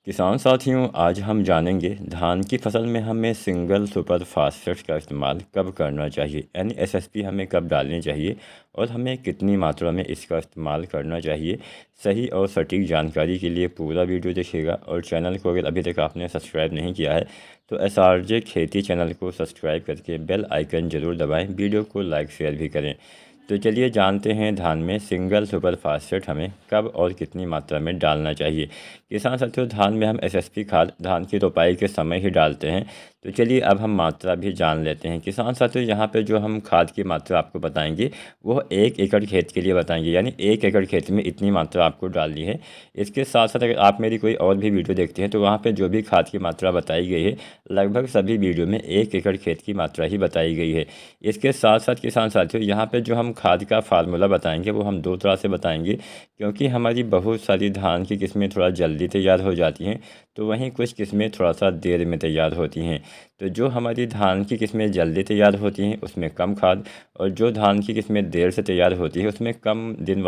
किसान साथियों, आज हम जानेंगे धान की फसल में हमें सिंगल सुपर फास्फेट का इस्तेमाल कब करना चाहिए, यानी एसएसपी हमें कब डालनी चाहिए और हमें कितनी मात्रा में इसका इस्तेमाल करना चाहिए। सही और सटीक जानकारी के लिए पूरा वीडियो देखिएगा और चैनल को अगर अभी तक आपने सब्सक्राइब नहीं किया है तो एसआरजे खेती चैनल को सब्सक्राइब करके बेल आइकन ज़रूर दबाएँ, वीडियो को लाइक शेयर भी करें। तो चलिए जानते हैं धान में सिंगल सुपर फास्फेट हमें कब और कितनी मात्रा में डालना चाहिए। किसान साथियों, धान में हम एसएसपी खाद धान की रोपाई के समय ही डालते हैं। तो चलिए अब हम मात्रा भी जान लेते हैं। किसान साथियों, यहाँ पे जो हम खाद की मात्रा आपको बताएंगे वो 1 एकड़ खेत के लिए बताएंगे, यानी 1 एकड़ खेत में इतनी मात्रा आपको डालनी है। इसके साथ साथ अगर आप मेरी कोई और भी वीडियो देखते हैं तो वहाँ पे जो भी खाद की मात्रा बताई गई है लगभग सभी वीडियो में 1 एकड़ खेत की मात्रा ही बताई गई है। इसके साथ साथ किसान साथियों, यहाँ पे जो हम खाद का फार्मूला बताएंगे वो हम दो तरह से बताएंगे, क्योंकि हमारी बहुत सारी धान की किस्में थोड़ा जल्दी तैयार हो जाती हैं तो वहीं कुछ किस्में थोड़ा सा देर में तैयार होती हैं। तो जो हमारी धान की किस्में जल्दी तैयार होती हैं उसमें कम खाद, और जो धान की किस्में देर से तैयार होती है उसमें कम दिन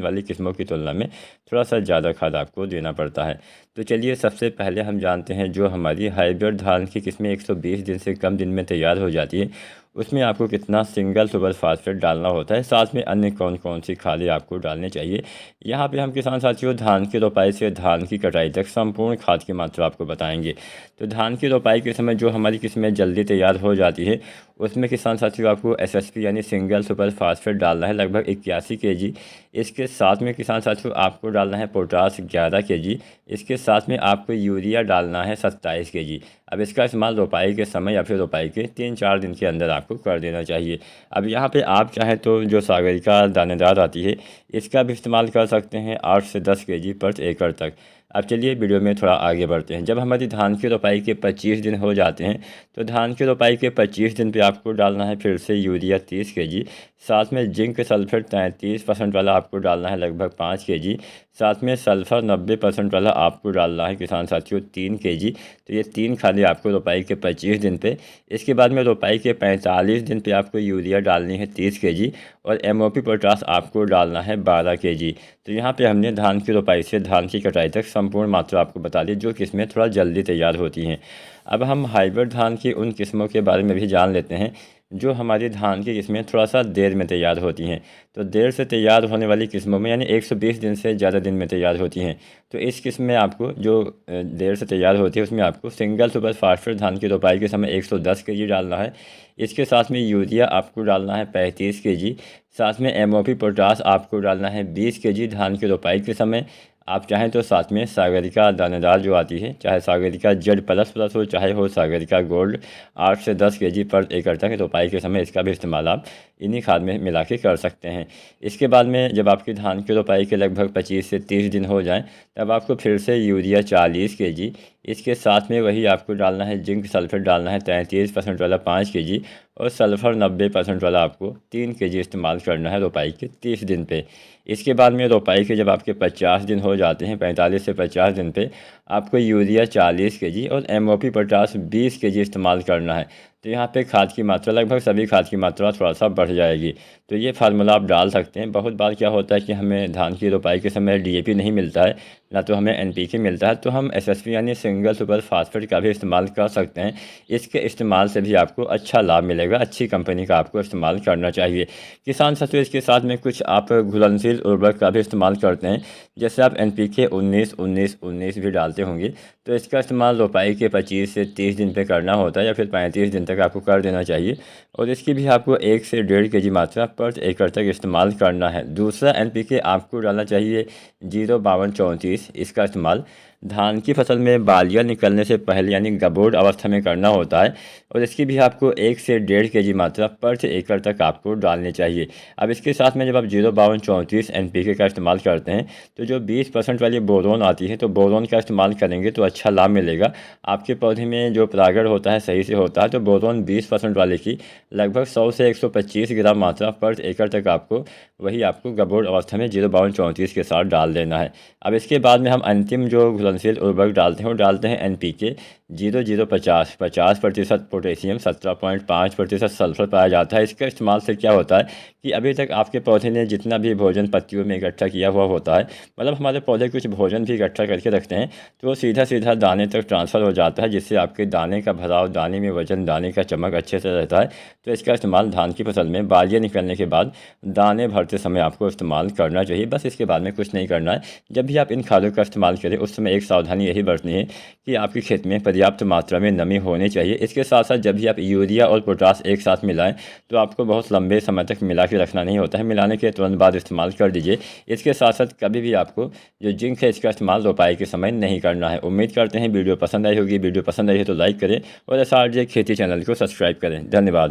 वाली किस्मों की तुलना में थोड़ा सा ज़्यादा खाद आपको देना पड़ता है। तो चलिए सबसे पहले हम जानते हैं जो हमारी हाइब्रिड धान की किस्में 120 दिन से कम दिन में तैयार हो जाती है उसमें आपको कितना सिंगल सुपर फास्फेट डालना होता है, साथ में अन्य कौन कौन सी खादें आपको डालनी चाहिए। यहाँ पे हम किसान साथियों धान की रोपाई से धान की कटाई तक संपूर्ण खाद की मात्रा आपको बताएंगे। तो धान की रोपाई के समय जो हमारी किस्में जल्दी तैयार हो जाती है उसमें किसान साथियों आपको एसएसपी यानी सिंगल सुपर फास्फेट डालना है लगभग 81 kg। इसके साथ में किसान साथियों आपको डालना है पोटास 11 kg। इसके साथ में आपको यूरिया डालना है 27 kg। अब इसका इस्तेमाल रोपाई के समय या फिर रोपाई के 3-4 दिन के अंदर आपको कर देना चाहिए। अब यहाँ पे आप चाहें तो जो सागरिका दानेदार आती है इसका भी इस्तेमाल कर सकते हैं 8 से 10 kg पर एकड़ तक। अब चलिए वीडियो में थोड़ा आगे बढ़ते हैं। जब हमारी धान की रोपाई के 25 दिन हो जाते हैं तो धान की रोपाई के 25 दिन पे आपको डालना है फिर से यूरिया 30 kg। साथ में जिंक सल्फेट 33% वाला आपको डालना है लगभग 5 kg। साथ में सल्फर 90% वाला आपको डालना है किसान साथियों 3 kg। तो ये 3 खादें आपको रोपाई के 25 दिन पे। इसके बाद में रोपाई के 45 दिन पे आपको यूरिया डालनी है 30 kg और एमओपी पोटास आपको डालना है 12 kg। तो यहाँ पे हमने धान की रोपाई से धान की कटाई तक संपूर्ण मात्रा आपको बता दी जो किस्में थोड़ा जल्दी तैयार होती हैं। अब हम हाइब्रिड धान की उन किस्मों के बारे में भी जान लेते हैं जो हमारी धान की किस्में थोड़ा सा देर में तैयार होती हैं। तो देर से तैयार होने वाली किस्मों में यानी 120 दिन से ज़्यादा दिन में तैयार होती हैं। तो इस किस्म में आपको जो देर से तैयार होती है उसमें आपको सिंगल सुपर फास्फेट धान की रोपाई के समय 110 kg डालना है। इसके साथ में यूरिया आपको डालना है 35 kg। साथ में एमओपी पोटास आपको डालना है 20 kg धान की रोपाई के समय। आप चाहें तो साथ में सागरिका दानेदार जो आती है, चाहे सागरिका Z++ हो चाहे हो सागरिका गोल्ड, 8 से 10 kg पर एकड़ तक रोपाई के समय इसका भी इस्तेमाल आप इन्हीं खाद में मिला के कर सकते हैं। इसके बाद में जब आपकी धान की रोपाई के लगभग 25 से 30 दिन हो जाएं तब आपको फिर से यूरिया 40 kg। इसके साथ में वही आपको डालना है जिंक सल्फेट डालना है 33% वाला 5 kg और सल्फर 90% वाला आपको 3 kg इस्तेमाल करना है रोपाई के 30 दिन पे। इसके बाद में रोपाई के जब आपके 50 दिन हो जाते हैं 45 से 50 दिन पे आपको यूरिया 40 kg और एमओपी पोटास 20 kg इस्तेमाल करना है। तो यहाँ पे खाद की मात्रा लगभग सभी खाद की मात्रा थोड़ा सा बढ़ जाएगी। तो ये फार्मूला आप डाल सकते हैं। बहुत बार क्या होता है कि हमें धान की रोपाई के समय डीएपी नहीं मिलता है ना तो हमें एनपीके मिलता है, तो हम एसएसपी यानी सिंगल सुपर फास्फेट का भी इस्तेमाल कर सकते हैं। इसके इस्तेमाल से भी आपको अच्छा लाभ मिलेगा, अच्छी कंपनी का आपको इस्तेमाल करना चाहिए। किसान साथियों, इसके साथ में कुछ आप घुलनशील उर्वरक का भी इस्तेमाल करते हैं, जैसे आप एनपीके 19-19-19 भी डालते होंगे। तो इसका इस्तेमाल रोपाई के 25 से 30 दिन पे करना होता है या फिर 35 दिन तक आपको कर देना चाहिए, और इसकी भी आपको 1 से 1.5 kg मात्रा पर एकड़ तक इस्तेमाल करना है। दूसरा एनपीके आपको डालना चाहिए 05234। इसका इस्तेमाल धान की फसल में बालियाँ निकलने से पहले यानी गबोड अवस्था में करना होता है, और इसकी भी आपको 1 से 1.5 kg मात्रा पर एकड़ तक आपको डालनी चाहिए। अब इसके साथ में जब आप 05234 एनपीके का इस्तेमाल करते हैं तो जो 20% वाली बोरोन आती है तो बोरोन का इस्तेमाल करेंगे तो अच्छा लाभ मिलेगा। आपके पौधे में जो परागण होता है सही से होता है, तो बोरोन 20% वाले की लगभग 100 से 125 ग्राम मात्रा पर एकड़ तक आपको वही आपको गबोड अवस्था में 05234 के साथ डाल देना है। अब इसके बाद में हम अंतिम जो घुलनशील उर्वरक डालते हैं वो डालते हैं एनपीके 0050 50% पोटेशियम 17.5% सल्फर पाया जाता है। इसके इस्तेमाल से क्या होता है कि अभी तक आपके पौधे ने जितना भी भोजन पत्तियों में इकट्ठा किया हुआ होता है, मतलब हमारे पौधे कुछ भोजन भी इकट्ठा करके रखते हैं, तो वो सीधा सीधा दाने तक ट्रांसफ़र हो जाता है, जिससे आपके दाने का भराव, दाने में वजन, दाने का चमक अच्छे से रहता है। तो इसका इस्तेमाल धान की फसल में बालियाँ निकलने के बाद दाने भरते समय आपको इस्तेमाल करना चाहिए। बस इसके बाद में कुछ नहीं करना है। जब भी आप इन खादों का इस्तेमाल करें उस समय एक सावधानी यही बरतनी है कि आपके खेत में पर्याप्त मात्रा में नमी होनी चाहिए। इसके साथ साथ जब भी आप यूरिया और पोटास एक साथ मिलाएं तो आपको बहुत लंबे समय तक मिला के रखना नहीं होता है, मिलाने के तुरंत बाद इस्तेमाल कर दीजिए। इसके साथ साथ कभी भी आपको जो जिंक है इसका इस्तेमाल रोपाई के समय नहीं करना है। उम्मीद करते हैं वीडियो पसंद आई होगी। वीडियो पसंद आई है तो लाइक करें और SRJ खेती चैनल को सब्सक्राइब करें। धन्यवाद।